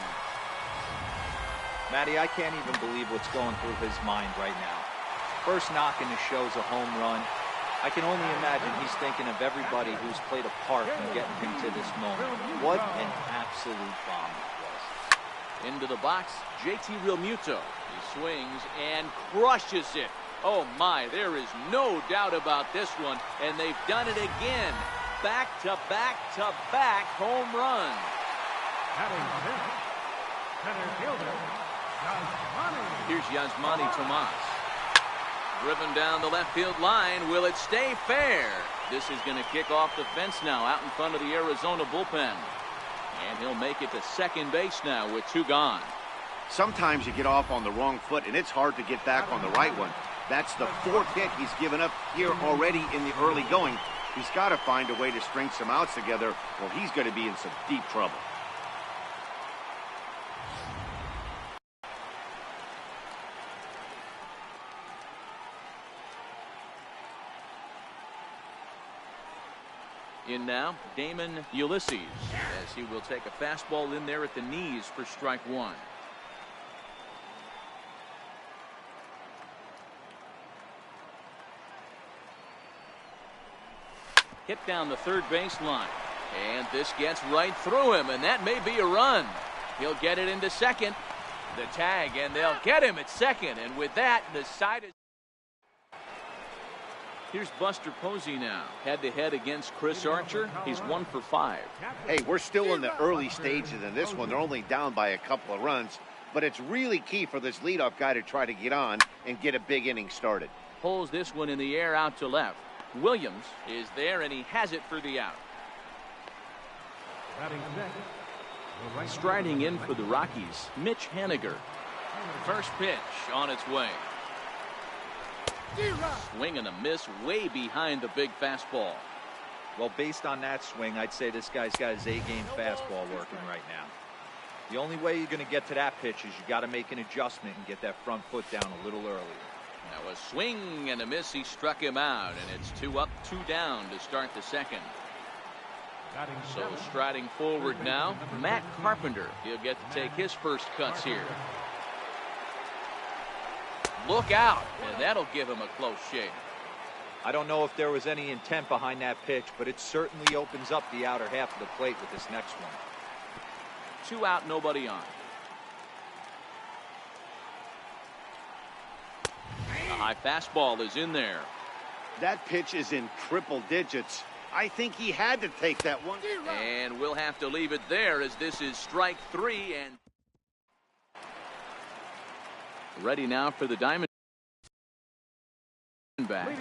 Matty, I can't even believe what's going through his mind right now. First knock in the show's a home run. I can only imagine he's thinking of everybody who's played a part in getting him to this moment. What an absolute bomb it was. Into the box, JT Realmuto. He swings and crushes it. Oh my, there is no doubt about this one, and they've done it again. Back-to-back-to-back home run. Center fielder, Yasmani. Here's Yasmani Tomas. Driven down the left field line. Will it stay fair? This is going to kick off the fence now out in front of the Arizona bullpen. And he'll make it to second base now with 2 gone. Sometimes you get off on the wrong foot, and it's hard to get back on the right one. That's the 4th hit he's given up here already in the early going. He's got to find a way to string some outs together, or he's going to be in some deep trouble. In now, Damon Ulysses. as he will take a fastball in there at the knees for strike one. Hit down the third baseline. And this gets right through him, and that may be a run. He'll get it into second. The tag, and they'll get him at second. And with that, the side is... Here's Buster Posey now. Head-to-head against Chris Archer. He's 1 for 5. Hey, we're still in the early stages in this one. They're only down by a couple of runs. But it's really key for this leadoff guy to try to get on and get a big inning started. Pulls this one in the air out to left. Williams is there, and he has it for the out. Striding in for the Rockies, Mitch Haniger. First pitch on its way. Swing and a miss way behind the big fastball. Well, based on that swing, I'd say this guy's got his A-game fastball working right now. The only way you're going to get to that pitch is you got to make an adjustment and get that front foot down a little earlier. Now a swing and a miss. He struck him out, and it's 2 up, 2 down to start the second. So striding forward now, Matt Carpenter. He'll get to take his first cuts here. Look out, and that'll give him a close shave. I don't know if there was any intent behind that pitch, but it certainly opens up the outer half of the plate with this next one. 2 out, nobody on. A high fastball is in there. That pitch is in triple digits. I think he had to take that one. And we'll have to leave it there as this is strike 3. And ready now for the Diamondbacks.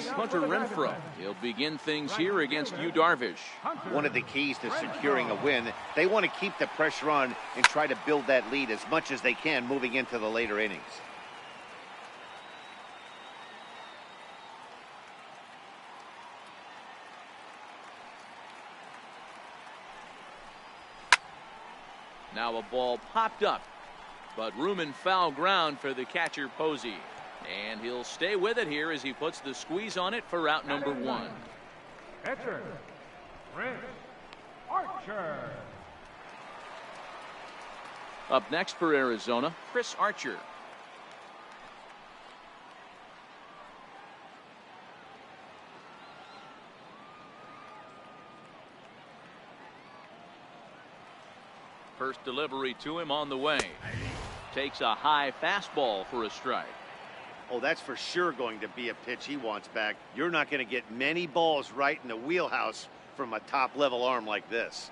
Hunter Renfroe. He'll begin things here against Yu Darvish. One of the keys to securing a win, they want to keep the pressure on and try to build that lead as much as they can moving into the later innings. Now a ball popped up, but room and foul ground for the catcher Posey. And he'll stay with it here as he puts the squeeze on it for out number 1. Catcher, Chris Archer. Up next for Arizona, Chris Archer. First delivery to him on the way. Takes a high fastball for a strike. Oh, that's for sure going to be a pitch he wants back. You're not going to get many balls right in the wheelhouse from a top-level arm like this.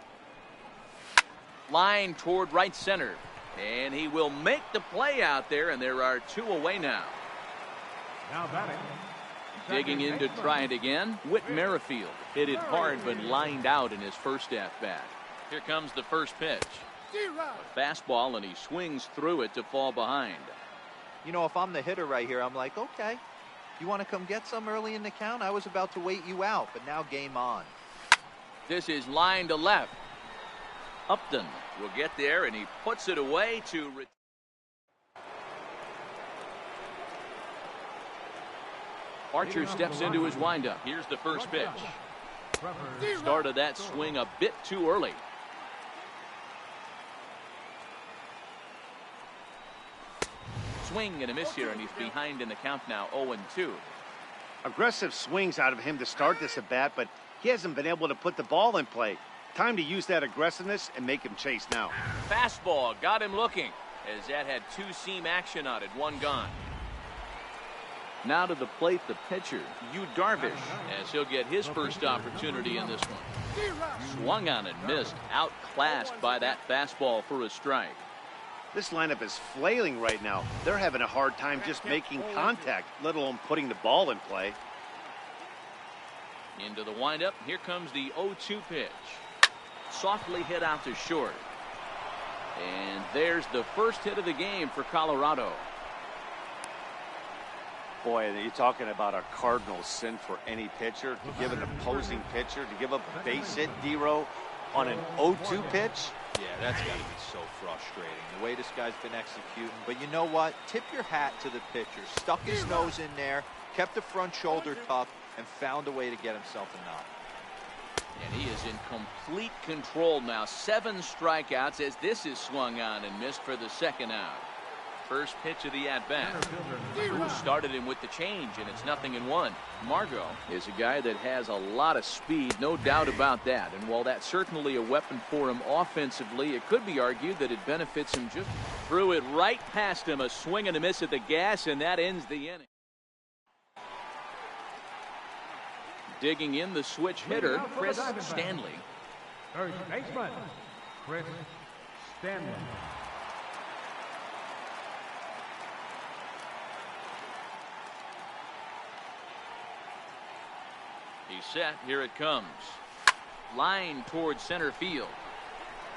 Line toward right center. And he will make the play out there, and there are 2 away now. Now batting. Digging in to try it again, Whit Merrifield. Hit it hard but lined out in his first at-bat. Here comes the first pitch. A fastball, and he swings through it to fall behind. You know, if I'm the hitter right here, I'm like, okay, you want to come get some early in the count? I was about to wait you out, but now game on. This is line to left. Upton will get there, and he puts it away to... Archer steps into his windup. Here's the first pitch. Started that swing a bit too early. Swing and a miss here, and he's behind in the count now, 0-2. Aggressive swings out of him to start this at bat, but he hasn't been able to put the ball in play. Time to use that aggressiveness and make him chase now. Fastball got him looking, as that had 2-seam action on it, 1 gone. Now to the plate, the pitcher, Yu Darvish, as he'll get his first opportunity in this one. Swung on and missed, outclassed by that fastball for a strike. This lineup is flailing right now. They're having a hard time just making contact, let alone putting the ball in play. Into the windup. Here comes the 0-2 pitch. Softly hit out to short. And there's the first hit of the game for Colorado. Boy, you're talking about a cardinal sin for any pitcher, to give an opposing pitcher, to give up a base hit, D-Row, on an 0-2 pitch. Yeah, that's got to be so frustrating, the way this guy's been executing. But you know what? Tip your hat to the pitcher. Stuck his nose in there, kept the front shoulder tucked, and found a way to get himself a knock. And he is in complete control now. 7 strikeouts as this is swung on and missed for the second out. First pitch of the at-bat. Started him with the change, and it's 0-1. Margot is a guy that has a lot of speed, no doubt about that. And while that's certainly a weapon for him offensively, it could be argued that it benefits him just threw it right past him. A swing and a miss at the gas, and that ends the inning. Digging in the switch hitter, Chris Stanley. Third baseman, Chris Stanley. He's set. Here it comes. Line towards center field.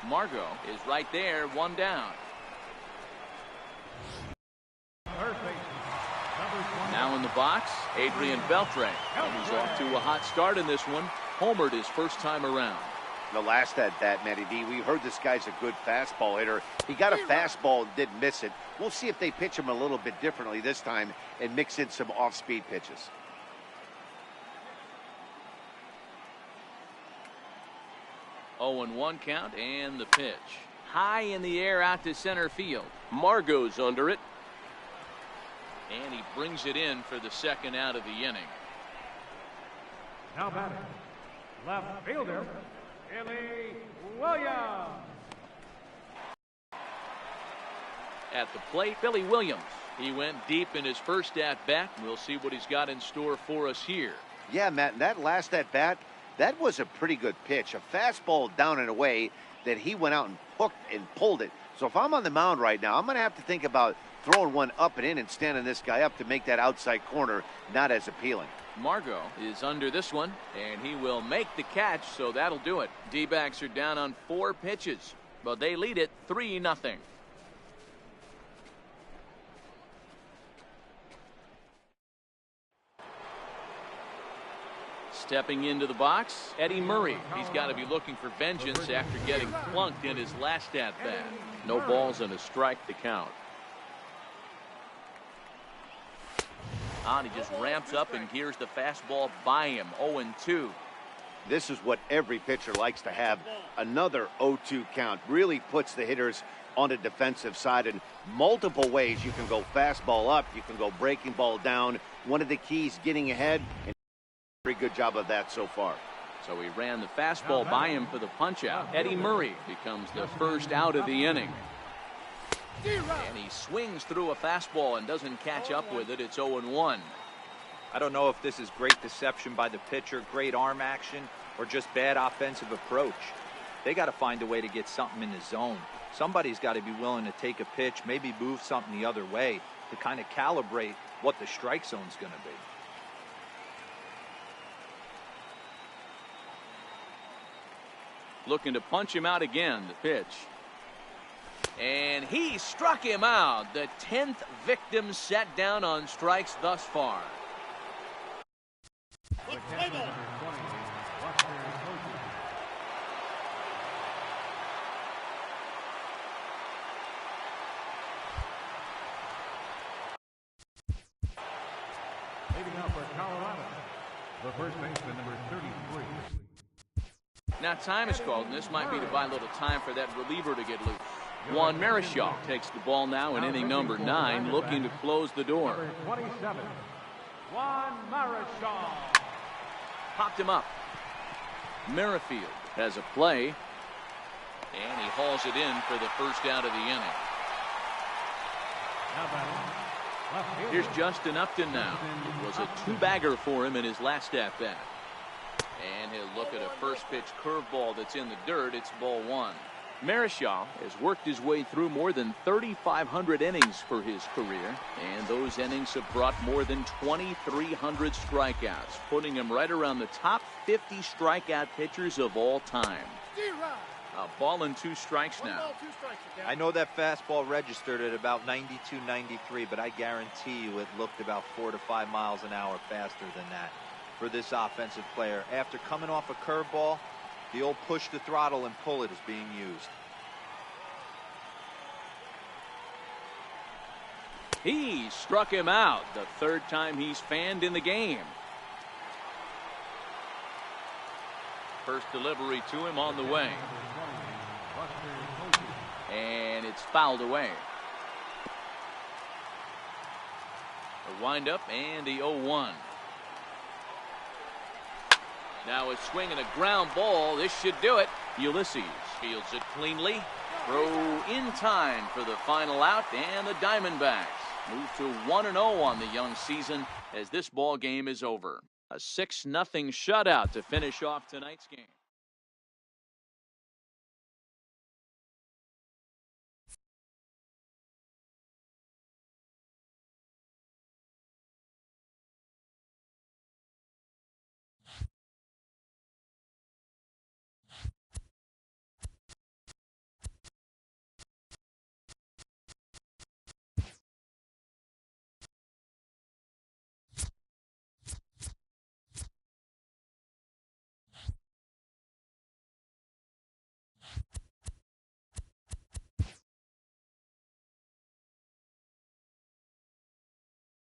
Margot is right there. 1 down. Now in the box, Adrian Beltre. He's off to a hot start in this one. Homered his first time around. The last at bat, Matty D, we heard this guy's a good fastball hitter. He got a fastball and didn't miss it. We'll see if they pitch him a little bit differently this time and mix in some off-speed pitches. Oh, 0-1 count and the pitch. High in the air out to center field. Margot's under it. And he brings it in for the second out of the inning. Now batting, left fielder, Billy Williams. At the plate, Billy Williams. He went deep in his first at-bat. We'll see what he's got in store for us here. Yeah, Matt, that last at-bat, that was a pretty good pitch. A fastball down and away that he went out and hooked and pulled it. So if I'm on the mound right now, I'm going to have to think about throwing one up and in and standing this guy up to make that outside corner not as appealing. Margot is under this one, and he will make the catch, so that'll do it. D-backs are down on 4 pitches, but they lead it 3-0. Stepping into the box, Eddie Murray. He's got to be looking for vengeance after getting plunked in his last at-bat. No balls and a strike to count. He just ramps up and gears the fastball by him. 0-2. This is what every pitcher likes to have. Another 0-2 count really puts the hitters on the defensive side in multiple ways. You can go fastball up, you can go breaking ball down. One of the keys, getting ahead, and pretty good job of that so far. So he ran the fastball by him for the punch out. Eddie Murray becomes the first out of the inning. And he swings through a fastball and doesn't catch up with it. It's 0-1. I don't know if this is great deception by the pitcher, great arm action, or just bad offensive approach. They got to find a way to get something in the zone. Somebody's got to be willing to take a pitch, maybe move something the other way to kind of calibrate what the strike zone's going to be. Looking to punch him out again. The pitch. And he struck him out. The 10th victim set down on strikes thus far. Leading up for Colorado, the first baseman, number 33. Now time is called, and this might be to buy a little time for that reliever to get loose. Juan Marichal takes the ball now in inning number 9, looking to close the door. Number 27, Juan Marichal. Popped him up. Merrifield has a play, and he hauls it in for the first out of the inning. Now batting, left fielder. Here's Justin Upton now. It was a 2-bagger for him in his last at-bat. And he'll look at a first pitch curveball that's in the dirt. It's ball 1. Marichal has worked his way through more than 3,500 innings for his career, and those innings have brought more than 2,300 strikeouts, putting him right around the top 50 strikeout pitchers of all time. A ball and 2 strikes now. I know that fastball registered at about 92, 93, but I guarantee you it looked about 4 to 5 miles an hour faster than that for this offensive player. After coming off a curveball, the old push the throttle and pull it is being used. He struck him out, the 3rd time he's fanned in the game. First delivery to him on the way. And it's fouled away. The windup and the 0-1. Now a swing and a ground ball. This should do it. Ulysses fields it cleanly. Throw in time for the final out, and the Diamondbacks move to 1-0 on the young season as this ball game is over. A 6-0 shutout to finish off tonight's game.